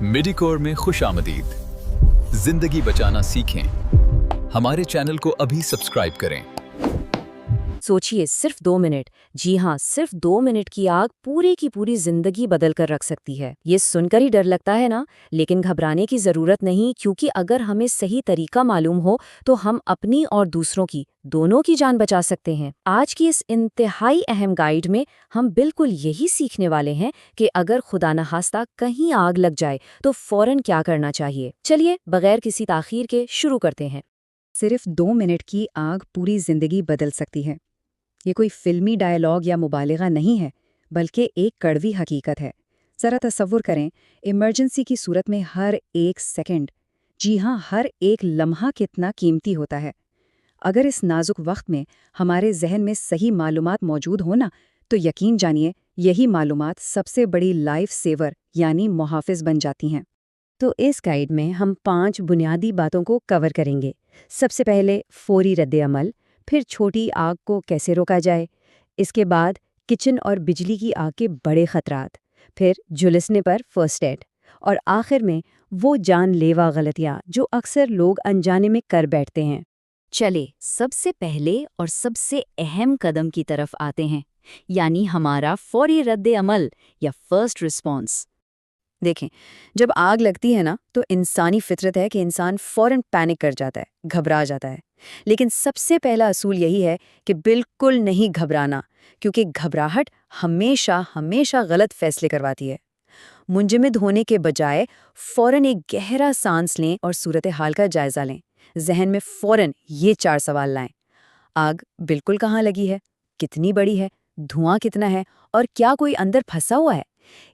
मिडिकोर में खुश आमदीद। जिंदगी बचाना सीखें। हमारे चैनल को अभी सब्सक्राइब करें। सोचिए, सिर्फ 2 मिनट, जी हाँ, सिर्फ 2 मिनट की आग पूरी की पूरी जिंदगी बदल कर रख सकती है। ये सुनकर ही डर लगता है ना, लेकिन घबराने की जरूरत नहीं, क्योंकि अगर हमें सही तरीका मालूम हो तो हम अपनी और दूसरों की, दोनों की जान बचा सकते हैं। आज की इस इंतहाई अहम गाइड में हम बिल्कुल यही सीखने वाले हैं कि अगर खुदा न खास्ता कहीं आग लग जाए तो फौरन क्या करना चाहिए। चलिए, बगैर किसी ताखीर के शुरू करते हैं। सिर्फ 2 मिनट की आग पूरी जिंदगी बदल सकती है। ये कोई फिल्मी डायलॉग या मुबालिगा नहीं है, बल्कि एक कड़वी हकीकत है। ज़रा तसव्वुर करें, इमरजेंसी की सूरत में हर एक सेकंड, जी हाँ, हर एक लम्हा कितना कीमती होता है। अगर इस नाजुक वक्त में हमारे जहन में सही मालूमात मौजूद हो ना, तो यकीन जानिए यही मालूमात सबसे बड़ी लाइफ सेवर यानी मुहाफिज बन जाती हैं। तो इस गाइड में हम 5 बुनियादी बातों को कवर करेंगे। सबसे पहले फौरी रद्द-ए-अमल, फिर छोटी आग को कैसे रोका जाए, इसके बाद किचन और बिजली की आग के बड़े खतरात, फिर झुलसने पर फर्स्ट एड, और आखिर में वो जानलेवा गलतियाँ जो अक्सर लोग अनजाने में कर बैठते हैं। चले सबसे पहले और सबसे अहम कदम की तरफ आते हैं, यानी हमारा फौरी रद्द-ए-अमल या फर्स्ट रिस्पॉन्स। देखें, जब आग लगती है ना, तो इंसानी फितरत है कि इंसान फौरन पैनिक कर जाता है, घबरा जाता है। लेकिन सबसे पहला असूल यही है कि बिल्कुल नहीं घबराना, क्योंकि घबराहट हमेशा हमेशा गलत फैसले करवाती है। मुंजमद होने के बजाय फौरन एक गहरा सांस लें और सूरत हाल का जायजा लें। जहन में फौरन ये 4 सवाल लाएं। आग बिल्कुल कहाँ लगी है, कितनी बड़ी है, धुआं कितना है और क्या कोई अंदर फंसा हुआ है।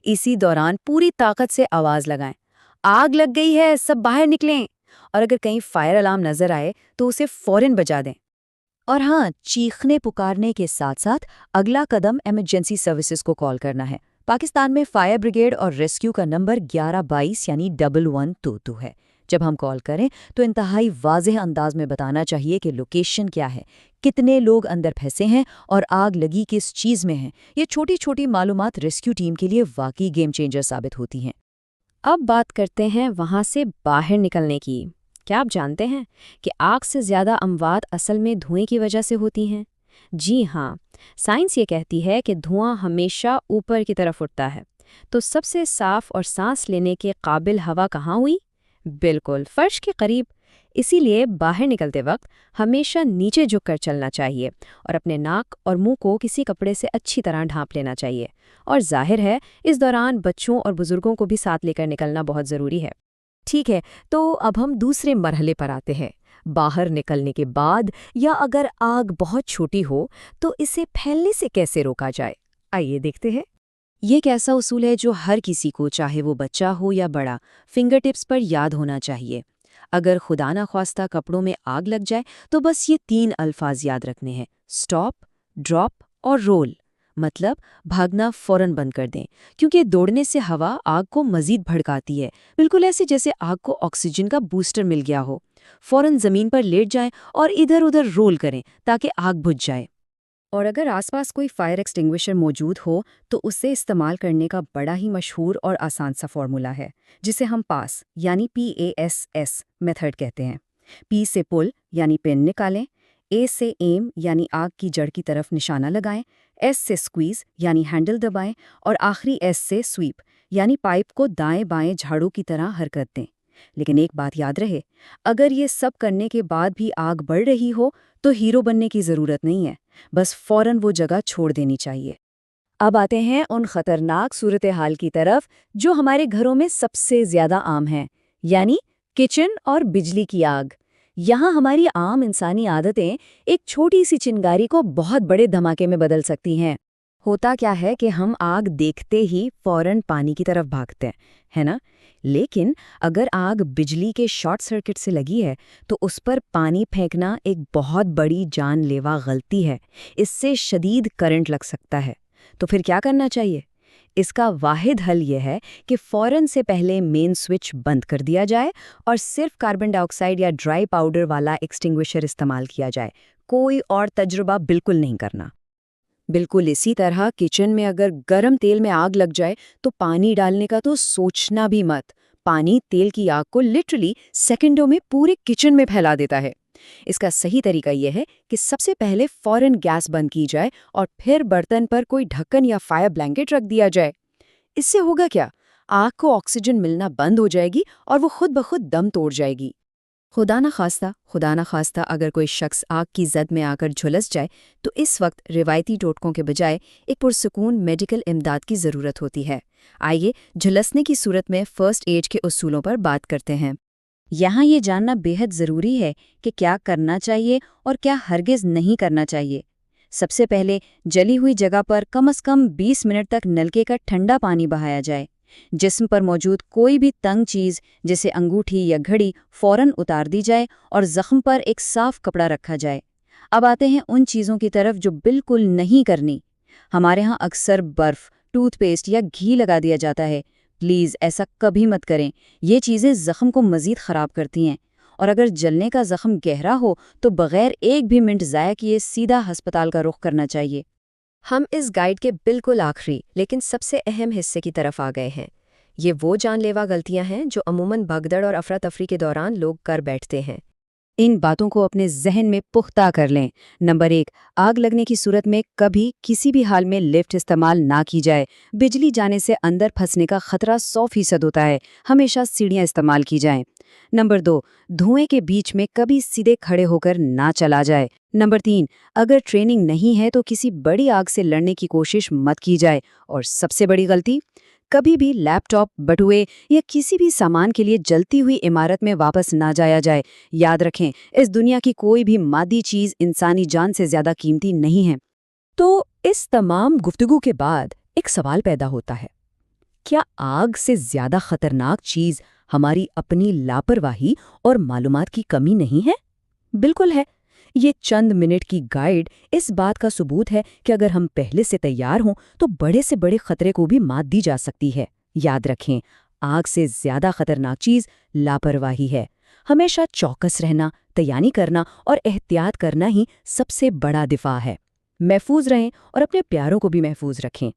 इसी दौरान पूरी ताकत से आवाज लगाएं, आग लग गई है, सब बाहर निकलें। और अगर कहीं फायर अलार्म नजर आए तो उसे फौरन बजा दें। और हाँ, चीखने पुकारने के साथ साथ अगला कदम इमरजेंसी सर्विसेज को कॉल करना है। पाकिस्तान में फायर ब्रिगेड और रेस्क्यू का नंबर 1122 यानी 1122 है। जब हम कॉल करें तो इंतहाई वाज़ेह अंदाज में बताना चाहिए कि लोकेशन क्या है, कितने लोग अंदर फंसे हैं और आग लगी किस चीज़ में है। ये छोटी छोटी मालूमात रेस्क्यू टीम के लिए वाकई गेम चेंजर साबित होती हैं। अब बात करते हैं वहाँ से बाहर निकलने की। क्या आप जानते हैं कि आग से ज़्यादा अमवात असल में धुएं की वजह से होती हैं? जी हाँ, साइंस ये कहती है कि धुआं हमेशा ऊपर की तरफ उठता है। तो सबसे साफ और सांस लेने के काबिल हवा कहाँ हुई? बिल्कुल, फर्श के करीब। इसीलिए बाहर निकलते वक्त हमेशा नीचे झुककर चलना चाहिए और अपने नाक और मुंह को किसी कपड़े से अच्छी तरह ढांप लेना चाहिए। और जाहिर है, इस दौरान बच्चों और बुजुर्गों को भी साथ लेकर निकलना बहुत ज़रूरी है। ठीक है, तो अब हम दूसरे मरहले पर आते हैं। बाहर निकलने के बाद या अगर आग बहुत छोटी हो तो इसे फैलने से कैसे रोका जाए, आइए देखते हैं। ये एक ऐसा उसूल है जो हर किसी को, चाहे वो बच्चा हो या बड़ा, फिंगर टिप्स पर याद होना चाहिए। अगर खुदा ना ख्वास्ता कपड़ों में आग लग जाए तो बस ये 3 अल्फाज याद रखने हैं: स्टॉप, ड्रॉप और रोल। मतलब भागना फौरन बंद कर दें, क्योंकि दौड़ने से हवा आग को मजीद भड़काती है, बिल्कुल ऐसे जैसे आग को ऑक्सीजन का बूस्टर मिल गया हो। फौरन जमीन पर लेट जाएं और इधर उधर रोल करें ताकि आग बुझ जाए। और अगर आसपास कोई फायर एक्सटिंग्विशर मौजूद हो तो उसे इस्तेमाल करने का बड़ा ही मशहूर और आसान सा फॉर्मूला है, जिसे हम पास यानी PASS मेथड कहते हैं। P से पुल यानी पिन निकालें, A से एम यानी आग की जड़ की तरफ निशाना लगाएं, S से स्क्वीज यानी हैंडल दबाएं और आखिरी S से स्वीप यानी पाइप को दाएं बाएं झाड़ू की तरह हरकत दें। लेकिन एक बात याद रहे, अगर ये सब करने के बाद भी आग बढ़ रही हो तो हीरो बनने की ज़रूरत नहीं है, बस फौरन वो जगह छोड़ देनी चाहिए। अब आते हैं उन खतरनाक सूरत हाल की तरफ जो हमारे घरों में सबसे ज़्यादा आम है, यानी किचन और बिजली की आग। यहाँ हमारी आम इंसानी आदतें एक छोटी सी चिंगारी को बहुत बड़े धमाके में बदल सकती हैं। होता क्या है कि हम आग देखते ही फौरन पानी की तरफ भागते हैं, है ना? लेकिन अगर आग बिजली के शॉर्ट सर्किट से लगी है तो उस पर पानी फेंकना एक बहुत बड़ी जानलेवा गलती है। इससे शदीद करंट लग सकता है। तो फिर क्या करना चाहिए? इसका वाहिद हल यह है कि फौरन से पहले मेन स्विच बंद कर दिया जाए और सिर्फ कार्बन डाइऑक्साइड या ड्राई पाउडर वाला एक्सटिंग्विशर इस्तेमाल किया जाए। कोई और तजुर्बा बिल्कुल नहीं करना। बिल्कुल इसी तरह किचन में अगर गर्म तेल में आग लग जाए तो पानी डालने का तो सोचना भी मत। पानी तेल की आग को लिटरली सेकंडों में पूरे किचन में फैला देता है। इसका सही तरीका यह है कि सबसे पहले फौरन गैस बंद की जाए और फिर बर्तन पर कोई ढक्कन या फायर ब्लैंकेट रख दिया जाए। इससे होगा क्या? आग को ऑक्सीजन मिलना बंद हो जाएगी और वो खुद ब खुद दम तोड़ जाएगी। खुदा ना खास्ता अगर कोई शख्स आग की जद में आकर झुलस जाए तो इस वक्त रिवायती टोटकों के बजाय एक पुरसकून मेडिकल इमदाद की ज़रूरत होती है। आइए झुलसने की सूरत में फ़र्स्ट एड के उसूलों पर बात करते हैं। यहाँ ये जानना बेहद ज़रूरी है कि क्या करना चाहिए और क्या हरगिज़ नहीं करना चाहिए। सबसे पहले जली हुई जगह पर कम से कम 20 मिनट तक नलके का ठंडा पानी बहाया जाए। जिस्म पर मौजूद कोई भी तंग चीज़ जैसे अंगूठी या घड़ी फौरन उतार दी जाए और ज़ख्म पर एक साफ कपड़ा रखा जाए। अब आते हैं उन चीज़ों की तरफ जो बिल्कुल नहीं करनी। हमारे यहाँ अक्सर बर्फ़, टूथपेस्ट या घी लगा दिया जाता है। प्लीज़ ऐसा कभी मत करें। ये चीज़ें ज़ख्म को मज़ीद ख़राब करती हैं और अगर जलने का ज़ख्म गहरा हो तो बग़ैर एक भी मिनट ज़ाया किए सीधा अस्पताल का रुख करना चाहिए। हम इस गाइड के बिल्कुल आखिरी लेकिन सबसे अहम हिस्से की तरफ आ गए हैं। ये वो जानलेवा गलतियां हैं जो अमूमन भगदड़ और अफरा तफरी के दौरान लोग कर बैठते हैं। इन बातों को अपने जहन में पुख्ता कर लें। नंबर 1, आग लगने की सूरत में कभी किसी भी हाल में लिफ्ट इस्तेमाल ना की जाए। बिजली जाने से अंदर फंसने का खतरा 100% होता है। हमेशा सीढ़ियां इस्तेमाल की जाएं। नंबर 2, धुएं के बीच में कभी सीधे खड़े होकर ना चला जाए। नंबर 3, अगर ट्रेनिंग नहीं है तो किसी बड़ी आग से लड़ने की कोशिश मत की जाए। और सबसे बड़ी गलती, कभी भी लैपटॉप, बटुए या किसी भी सामान के लिए जलती हुई इमारत में वापस ना जाया जाए। याद रखें, इस दुनिया की कोई भी मादी चीज़ इंसानी जान से ज़्यादा कीमती नहीं है। तो इस तमाम गुफ्तगू के बाद एक सवाल पैदा होता है, क्या आग से ज़्यादा खतरनाक चीज़ हमारी अपनी लापरवाही और मालूमात की कमी नहीं है? बिल्कुल है। ये चंद मिनट की गाइड इस बात का सबूत है कि अगर हम पहले से तैयार हों तो बड़े से बड़े खतरे को भी मात दी जा सकती है। याद रखें, आग से ज़्यादा खतरनाक चीज़ लापरवाही है। हमेशा चौकस रहना, तैयारी करना और एहतियात करना ही सबसे बड़ा दिफा है। महफूज रहें और अपने प्यारों को भी महफूज रखें।